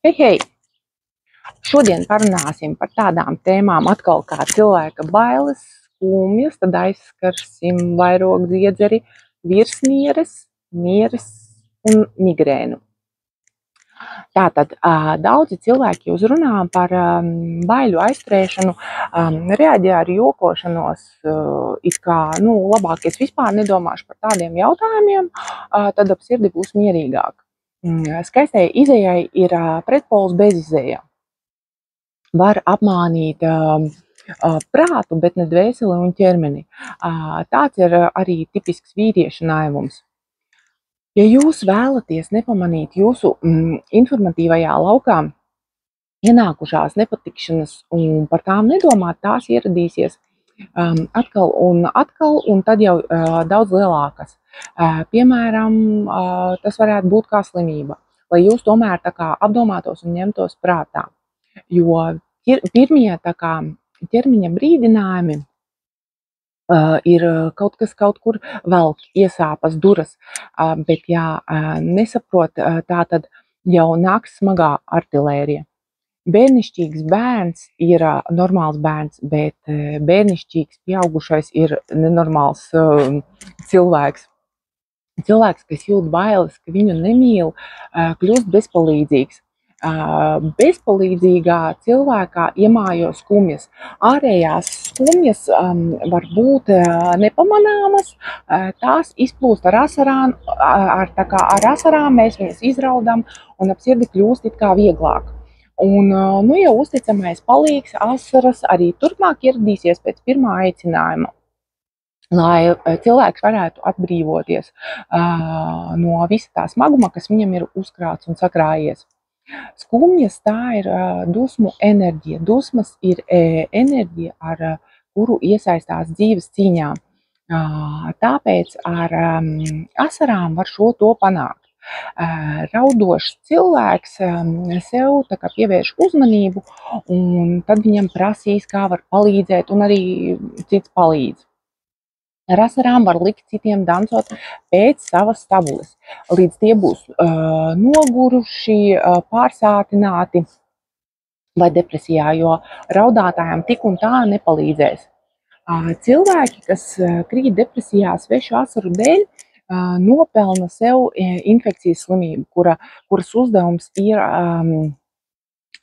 Hei, hei! Šodien parunāsim par tādām tēmām atkal kā cilvēka bailes, skumjas, tad aizskarsim vairogdziedzeri, virsnieres, nieres un migrēnu. Tātad daudzi cilvēki uzrunā par baiļu aizturēšanu, reaģē ar jokošanos, it kā, labāk es vispār nedomāšu par tādiem jautājumiem, tad ap sirdi būs mierīgāk. Skaistai izejai ir pretpols bezizejai. Var apmānīt prātu, bet ne dvēseli un ķermeni. Tāds ir arī tipisks vīrieša naivums. Ja jūs vēlaties nepamanīt jūsu informatīvajā laukā ienākušās nepatikšanas un par tām nedomāt, tās ieradīsies atkal, un tad jau daudz lielākas. Piemēram, tas varētu būt kā slimība, lai jūs tomēr tā kā apdomātos un ņemtos prātā. Jo pirmie tā kā ķermeņa brīdinājumi ir kaut kas kaut kur velk, iesāpas, duras, bet ja nesaprot, tā tad jau nāks smagā artilērija. Bērnišķīgs bērns ir normāls bērns, bet bērnišķīgs pieaugušais ir nenormāls cilvēks. Cilvēks, kas jūt bailes, ka viņu nemīl, kļūst bezpalīdzīgs. Bezpalīdzīgā cilvēkā iemājo skumjas. Ārējās skumjas var būt nepamanāmas, tās izplūst ar asarām, ar asarām mēs viņas izraudam un ap sirdi kļūst it kā vieglāk. Un, jau uzticamais palīgs asaras arī turpmāk ieradīsies pēc pirmā aicinājuma, lai cilvēks varētu atbrīvoties no visa tā smaguma, kas viņam ir uzkrāts un sakrājies. Skumjas tā ir dusmu enerģija. Dusmas ir enerģija, ar kuru iesaistās dzīves cīņā. Tāpēc ar asarām var šo to panākt. Raudošs cilvēks sev tā kā pievērš uzmanību, un tad viņam prasīs, kā var palīdzēt, un arī cits palīdz. Ar asarām var likt citiem dancot pēc savas stabules, līdz tie būs noguruši, pārsātināti vai depresijā, jo raudātājiem tik un tā nepalīdzēs. Cilvēki, kas krīt depresijā svešu asaru dēļ, nopelna sev infekcijas slimību, kuras uzdevums ir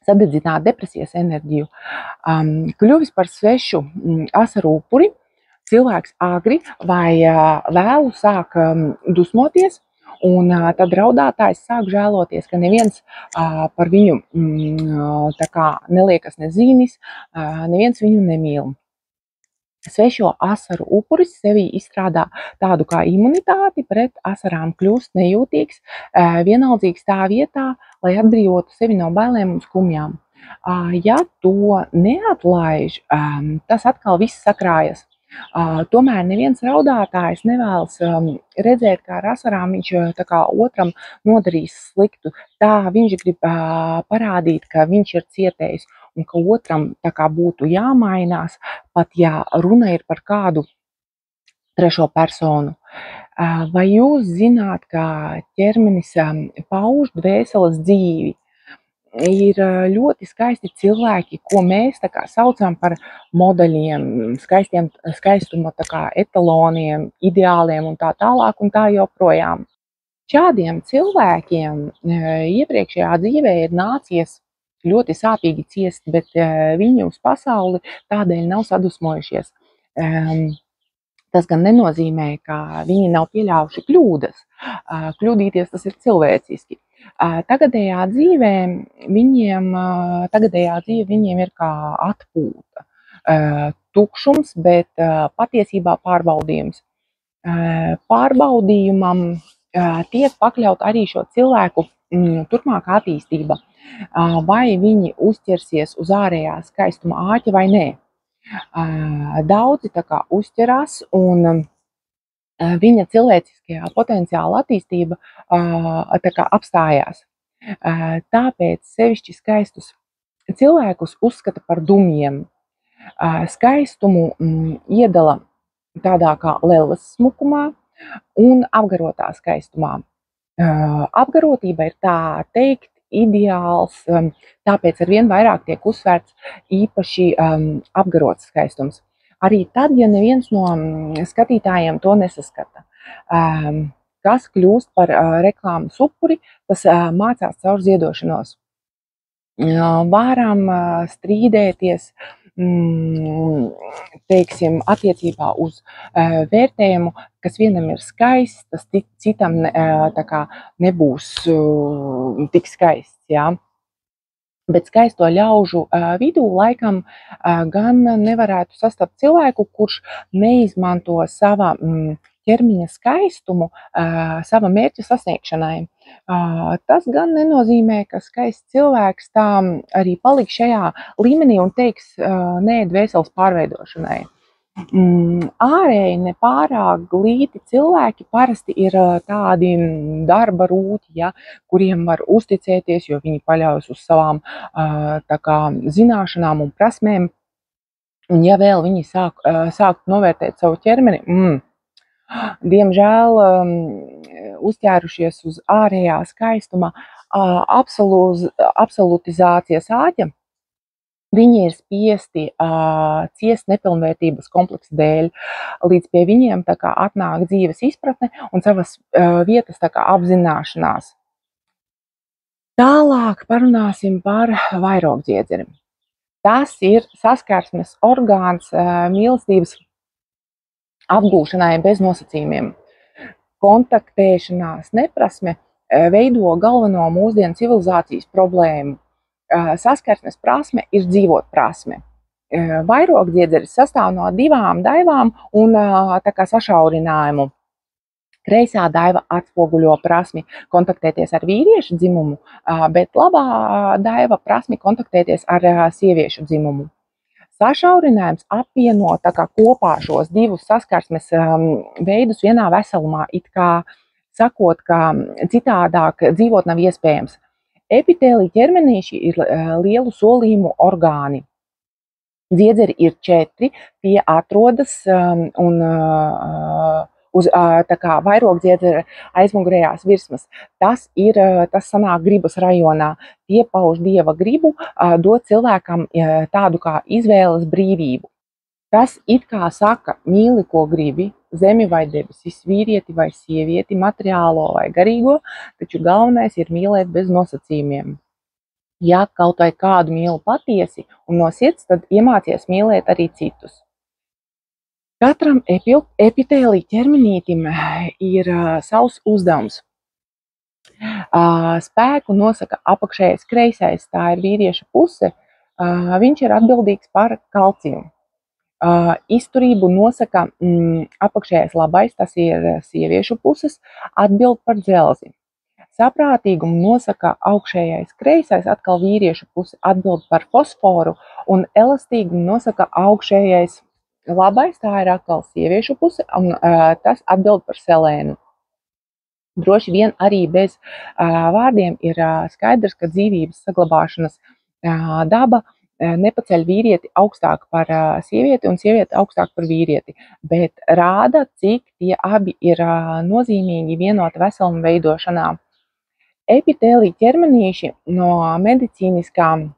sadedzināt depresijas enerģiju. Kļuvis par svešu asaru upuri, cilvēks agri vai vēlu sāk dusmoties, un tad raudātājs sāk žēloties, ka neviens par viņu tā kā neliekas nezīnis, neviens viņu nemīl. Svešo asaru upuris sevī izstrādā tādu kā imunitāti pret asarām, kļūst nejūtīgs, vienaldzīgs tā vietā, lai atbrīvotu sevi no bailēm un skumjām. Ja to neatlaiž, tas atkal viss sakrājas. Tomēr neviens raudātājs nevēlas redzēt, kā ar asarām viņš tā kā otram nodarīs sliktu. Tā viņš grib parādīt, ka viņš ir cietējis un ka otram tā kā būtu jāmainās, pat ja runa ir par kādu trešo personu. Vai jūs zināt, ka ķermenis pauž dvēseles dzīvi? Ir ļoti skaisti cilvēki, ko mēs tā kā saucam par modeļiem, skaistuma tā kā etaloniem, ideāliem un tā tālāk un tā joprojām. Šādiem cilvēkiem iepriekšējā dzīvē ir nācies ļoti sāpīgi ciest, bet viņi uz pasauli tādēļ nav sadusmojušies. Tas gan nenozīmē, ka viņi nav pieļāvuši kļūdas. Kļūdīties tas ir cilvēciski. Tagadējā dzīve viņiem ir kā atpūta, tukšums, bet patiesībā pārbaudījums. Pārbaudījumam tiek pakļaut arī šo cilvēku turpmākā attīstība, vai viņi uzķersies uz ārējā skaistuma āķa vai nē. Daudzi tā kā uzķerās, un viņa cilvēciskajā potenciāla attīstība tā kā apstājās. Tāpēc sevišķi skaistus cilvēkus uzskata par dumjiem. Skaistumu iedala tādā kā lelles smukumā un apgarotā skaistumā. Apgarotība ir tā teikt ideāls, tāpēc arvien vairāk tiek uzsvērts īpaši apgarots skaistums. Arī tad, ja neviens no skatītājiem to nesaskata. Kas kļūst par reklāmas upuri, tas mācās caur ziedošanos. Varam strīdēties, teiksim, attiecībā uz vērtējumu, kas vienam ir skaists, tas citam tā kā nebūs tik skaists, jā. Bet skaisto ļaužu vidū laikam gan nevarētu sastapt cilvēku, kurš neizmanto sava ķermeņa skaistumu sava mērķa sasniegšanai. Tas gan nenozīmē, ka skaists cilvēks tā arī paliks šajā līmenī un teiks nē dvēseles pārveidošanai. Ārēji nepārāk glīti cilvēki parasti ir tādi darba rūti, ja, kuriem var uzticēties, jo viņi paļaujas uz savām tā kā zināšanām un prasmēm. Un ja vēl viņi sāk novērtēt savu ķermeni, diemžēl uzķērušies uz ārējā skaistuma absolutizācijas āķa, viņi ir spiesti ciest nepilnvērtības kompleksa dēļ, līdz pie viņiem tā kā atnāk dzīves izpratne un savas vietas tā kā apzināšanās. Tālāk parunāsim par vairogdziedzeri. Tas ir saskarsmes orgāns mīlestības apgūšanai bez nosacījumiem. Kontaktēšanās neprasme veido galveno mūsdienu civilizācijas problēmu. Saskarsmes prasme ir dzīvot prasme. Vairogdziedzeris sastāv no divām daivām un tā kā sašaurinājumu. Kreisā daiva atspoguļo prasmi kontaktēties ar vīriešu dzimumu, bet labā daiva prasmi kontaktēties ar sieviešu dzimumu. Sašaurinājums apvieno tā kā kopā šos divus saskarsmes veidus vienā veselumā, it kā sakot, ka citādāk dzīvot nav iespējams. Epitēlī ķermenīši ir lielu solījumu orgāni. Dziedzeri ir 4, tie atrodas un uz tā kā vairogdziedzera aizmugurējās virsmas. Tas sanāk gribas rajonā. Tie pauž dieva gribu, dot cilvēkam tādu kā izvēles brīvību. Tas it kā saka, mīli, ko gribi, zemi vai debesis, vīrieti vai sievieti, materiālo vai garīgo, taču galvenais ir mīlēt bez nosacījumiem. Ja kaut vai kādu mīli patiesi un no sirds, tad iemācies mīlēt arī citus. Katram epitēlī ķermenītim ir savs uzdevums. Spēku nosaka apakšējais kreisais, tā ir vīrieša puse, viņš ir atbildīgs par kalciju. Izturību nosaka apakšējais labais, tas ir sieviešu puses, atbild par dzelzi. Saprātīgumu nosaka augšējais kreisais, atkal vīriešu puse, atbild par fosforu, un elastīgumu nosaka augšējais labais, tā ir atkal sieviešu puse, un tas atbild par selēnu. Droši vien arī bez vārdiem ir skaidrs, ka dzīvības saglabāšanas daba nepaceļ vīrieti augstāk par sievieti un sievieti augstāk par vīrieti, bet rāda, cik tie abi ir nozīmīgi vienota veseluma veidošanā. Epitēlī ķermenīši no medicīniskām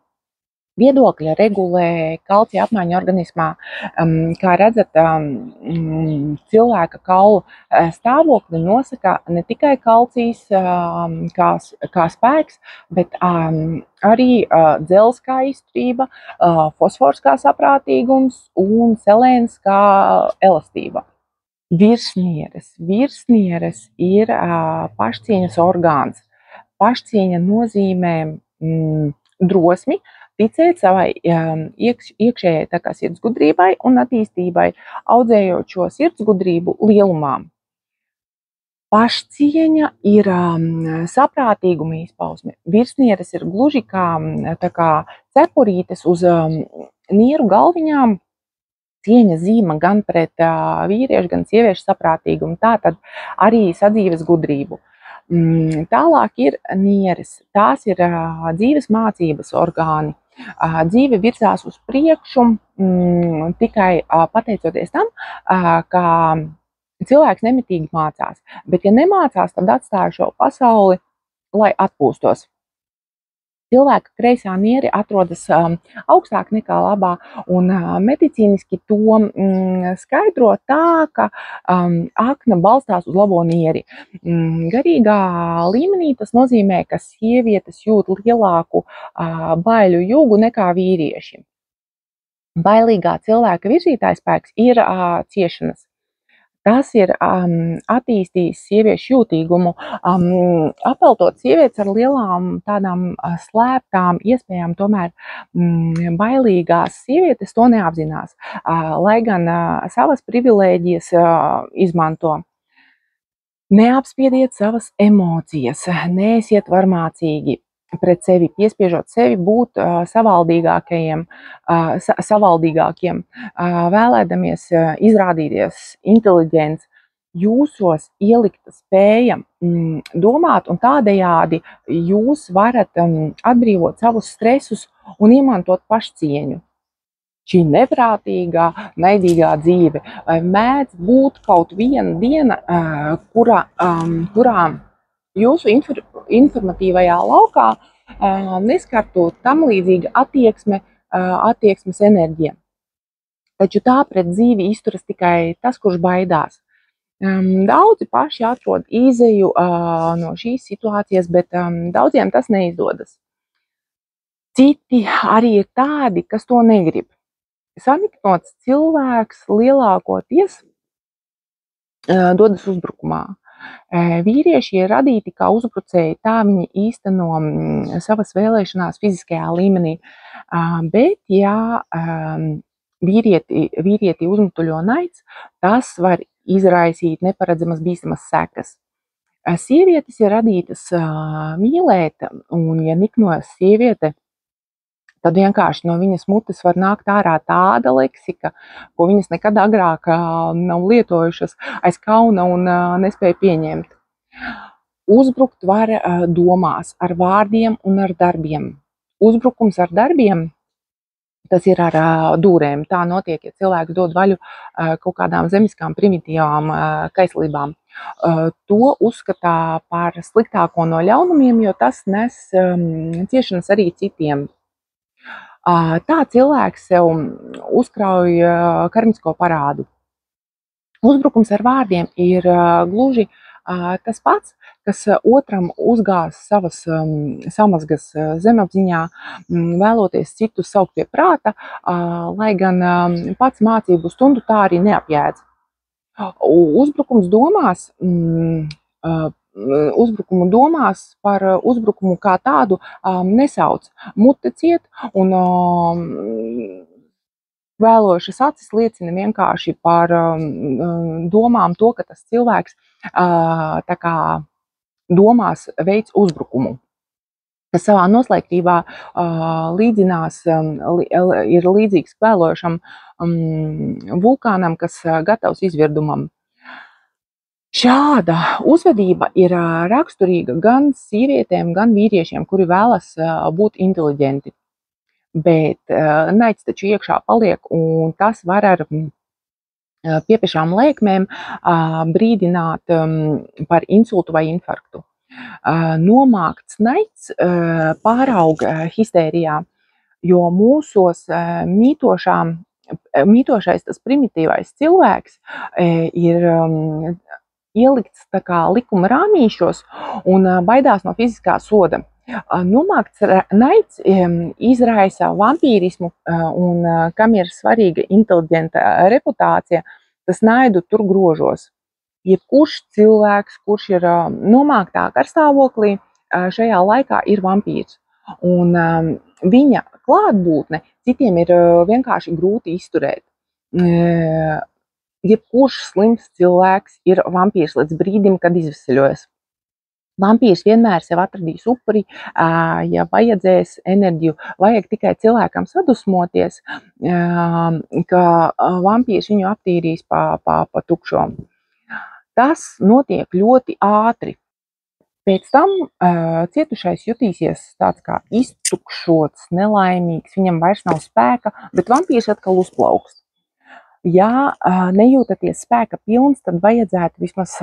viedokļa regulē kalcija apmaiņu organismā. Kā redzat, cilvēka kaulu stāvokli nosaka ne tikai kalcijs kā spēks, bet arī dzelzs kā izturība, fosfors kā saprātīgums un selēns kā elastība. Virsnieres ir pašcieņas orgāns. Pašcieņa nozīmē drosmi, ticēt savai iekšējai tā kā sirdsgudrībai un attīstībai, audzējot šo sirdsgudrību lielumā. Pašcieņa ir saprātīguma izpausme. Virsnieres ir gluži kā cepurītes uz nieru galviņām, cieņa zīme gan pret vīriešu, gan sieviešu saprātīgumu, tātad arī sadzīves gudrību. Tālāk ir nieres. Tās ir dzīves mācības orgāni. Dzīve virzās uz priekšu tikai pateicoties tam, ka cilvēks nemitīgi mācās. Bet ja nemācās, tad atstāja šo pasauli, lai atpūstos. Cilvēka kreisā niere atrodas augstāk nekā labā, un medicīniski to skaidro tā, ka akna balstās uz labo nieri. Garīgā līmenī tas nozīmē, ka sievietes jūt lielāku baiļu jūgu nekā vīrieši. Bailīgā cilvēka virzītājspēks ir ciešanas. Tas ir attīstījis sieviešu jūtīgumu, apeltot sievietes ar lielām tādām slēptām iespējām, tomēr bailīgās sievietes to neapzinās, lai gan savas privilēģijas izmanto. Neapspiediet savas emocijas, neesiet varmācīgi pret sevi, piespiežot sevi būt savaldīgākiem, vēlēdamies izrādīties inteliģents, jūsos ielikta spēja domāt, un tādējādi jūs varat atbrīvot savus stresus un iemantot pašcieņu. Šī neprātīgā, naidīgā dzīve mēdz būt kaut viena diena, kurā jūsu informatīvajā laukā neskartu tam līdzīga attieksmes enerģija. Taču tā pret dzīvi izturas tikai tas, kurš baidās. Daudzi paši atrod izeju no šīs situācijas, bet daudziem tas neizdodas. Citi arī ir tādi, kas to negrib. Saniknots cilvēks lielākoties dodas uzbrukumā. Vīrieši ir radīti kā uzbrucēji, tā viņi īsteno savas vēlēšanās fiziskajā līmenī, bet ja vīrieti uzmutuļo naids, tas var izraisīt neparedzamas bīstamas sekas. Sievietes ir radītas mīlēt, un ja niknojas sieviete, tad vienkārši no viņas mutes var nākt ārā tāda leksika, ko viņas nekad agrāk nav lietojušas aiz kauna un nespēja pieņemt. Uzbrukt var domās, ar vārdiem un ar darbiem. Uzbrukums ar darbiem, tas ir ar dūrēm. Tā notiek, ja cilvēks dod vaļu kaut kādām zemiskām primitīvām kaislībām. To uzskatā par sliktāko no ļaunumiem, jo tas nes ciešanas arī citiem. Tā cilvēks sev uzkrauj karmisko parādu. Uzbrukums ar vārdiem ir gluži tas pats, kas otram uzgās savas samazgas zemapziņā, vēloties citus saukt pie prāta, lai gan pats mācību stundu tā arī neapjēdz. Uzbrukums domās uzbrukumu domās par uzbrukumu kā tādu nesauc. Mute ciet un vēlošas acis liecina vienkārši par domām to, ka tas cilvēks tā kā domās veids uzbrukumu, kas savā noslēgtībā līdzinās, ir līdzīgs kvēlošam vulkānam, kas gatavs izvirdumam. Šāda uzvedība ir raksturīga gan sievietēm, gan vīriešiem, kuri vēlas būt inteliģenti. Bet naids taču iekšā paliek, un tas var ar piepešām lēkmēm brīdināt par insultu vai infarktu. Nomākts naids pārauga histērijā, jo mūsos mītošais tas primitīvais cilvēks ir ielikts tā kā likuma rāmīšos un baidās no fiziskā soda. Nomākts naids izraisa vampīrismu, un kam ir svarīga inteliģenta reputācija, tas naidu tur grožos. Jebkurš cilvēks, kurš ir nomāktā garstāvoklī, šajā laikā ir vampīrs. Un viņa klātbūtne citiem ir vienkārši grūti izturēt. Jebkurš slims cilvēks ir vampīrs līdz brīdim, kad izveseļojas. Vampīrs vienmēr sev atradīs upuri, ja vajadzēs enerģiju, vajag tikai cilvēkam sadusmoties, ka vampīrs viņu aptīrīs pa tukšo. Tas notiek ļoti ātri. Pēc tam cietušais jutīsies tāds kā iztukšots, nelaimīgs, viņam vairs nav spēka, bet vampīrs atkal uzplaukst. Ja nejūtaties spēka pilns, tad vajadzētu vismaz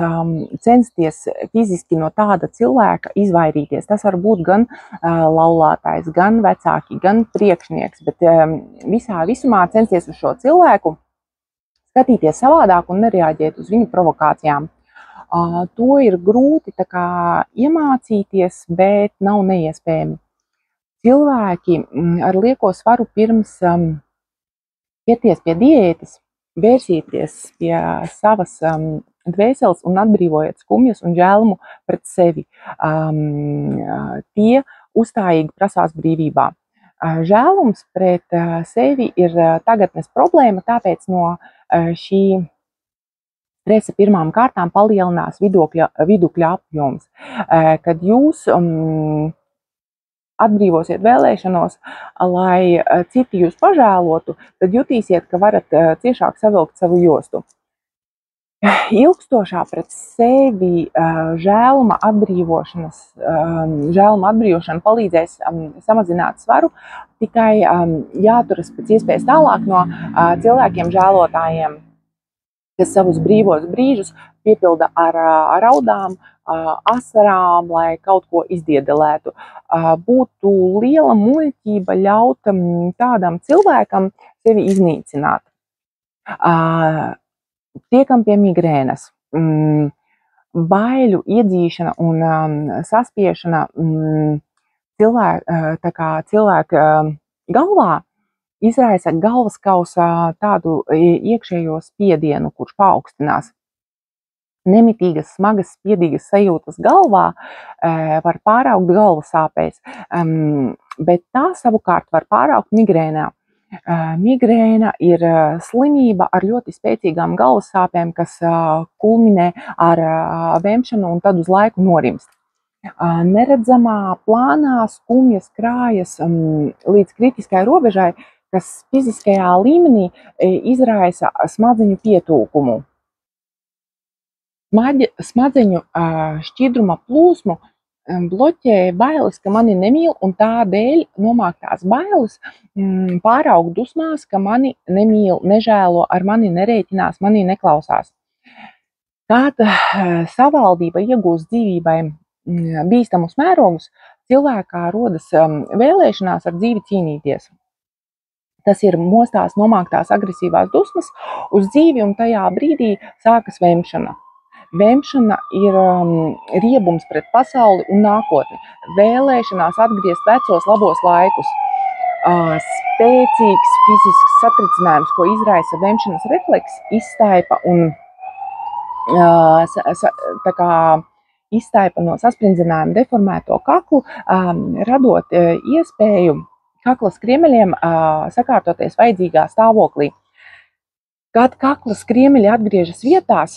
censties fiziski no tāda cilvēka izvairīties. Tas var būt gan laulātājs, gan vecāki, gan priekšnieks, bet visā visumā censties uz šo cilvēku skatīties savādāk un nereaģēt uz viņu provokācijām. To ir grūti iemācīties, bet nav neiespējami. Cilvēki ar lieko svaru pirms ķerties pie diētas, vērsīties pie savas dvēseles un atbrīvojiet skumjas un žēlumu pret sevi. Tie uzstājīgi prasās brīvībā. Žēlums pret sevi ir tagadnes problēma, tāpēc no šī stresa pirmām kārtām palielinās vidukļa apjoms. Kad jūs atbrīvosiet vēlēšanos, lai citi jūs pažēlotu, tad jutīsiet, ka varat ciešāk savilkt savu jostu. Ilgstošā pret sevi žēluma atbrīvošana palīdzēs samazināt svaru, tikai jāturas pēc iespējas tālāk no cilvēkiem žēlotājiem, kas savus brīvos brīžus piepilda ar raudām, asarām, lai kaut ko izdiedelētu. Būtu liela muļķība ļaut tādam cilvēkam sevi iznīcināt. Tiekam pie migrēnas. Baiļu iedzīšana un saspiešana cilvēka galvā izraisa galvaskausa tādu iekšējo spiedienu, kurš paaugstinās. Nemitīgas, smagas, spiedīgas sajūtas galvā var pāraugt galvas sāpēs, bet tā savukārt var pāraugt migrēnā. Migrēna ir slimība ar ļoti spēcīgām galvas sāpēm, kas kulminē ar vemšanu un tad uz laiku norimst. Neredzamā plānā skumjas krājas līdz kritiskai robežai, kas fiziskajā līmenī izraisa smadzeņu pietūkumu. Smadzeņu šķidruma plūsmu bloķē bailes, ka mani nemīl, un tādēļ nomāktās bailes pāraug dusmās, ka mani nemīl, nežēlo, ar mani nerēķinās, mani neklausās. Kad savaldība iegūst dzīvībai bīstamus mērogus, cilvēkā rodas vēlēšanās ar dzīvi cīnīties. Tas ir mostās nomāktās agresīvās dusmas uz dzīvi, un tajā brīdī sākas vemšana. Vemšana ir riebums pret pasauli un nākotni. Vēlēšanās atgriezt vecos labos laikus. Spēcīgs fizisks satricinājums, ko izraisa vemšanas refleks, izstaipa no sasprindzinājuma deformēto kaklu, radot iespēju kakla skriemeļiem sakārtoties vajadzīgā stāvoklī. Kad kakla skriemeļi atgriežas vietās,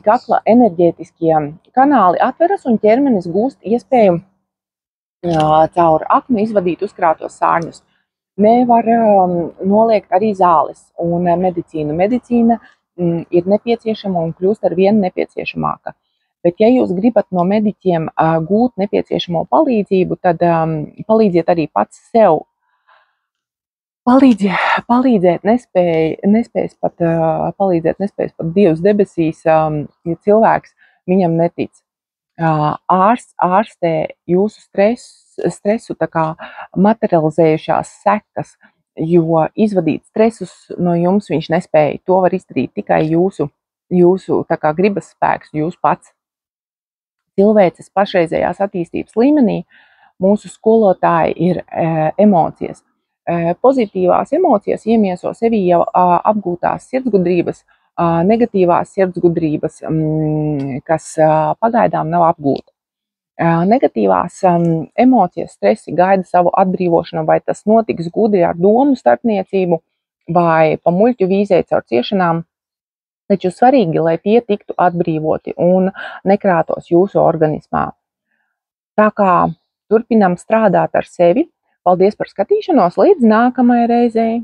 kakla enerģētiskie kanāli atveras un ķermenis gūst iespēju caur aknu izvadīt uzkrātos sārņus. Nevar noliegt arī zāles un medicīnu. Medicīna ir nepieciešama un kļūst ar vien nepieciešamāka. Bet ja jūs gribat no mediķiem gūt nepieciešamo palīdzību, tad palīdziet arī pats sev. Palīdzēt nespējas pat Dievs debesīs, ja cilvēks viņam netic. Ārsts ārstē jūsu stresu materializējušās sekas, jo izvadīt stresus no jums viņš nespēja. To var izdarīt tikai jūsu gribas spēks, jūs pats. Cilvēces pašreizējās attīstības līmenī mūsu skolotāji ir emocijas. Pozitīvās emocijas iemieso sevī jau apgūtās sirdsgudrības, negatīvās sirdsgudrības, kas pagaidām nav apgūta. Negatīvās emocijas stresi gaida savu atbrīvošanu, vai tas notiks gudri ar domu starpniecību vai pa muļķu vīzēt caur ciešanām, taču svarīgi, lai tie tiktu atbrīvoti un nekrātos jūsu organismā. Tā kā turpinam strādāt ar sevi. Paldies par skatīšanos, līdz nākamajai reizei!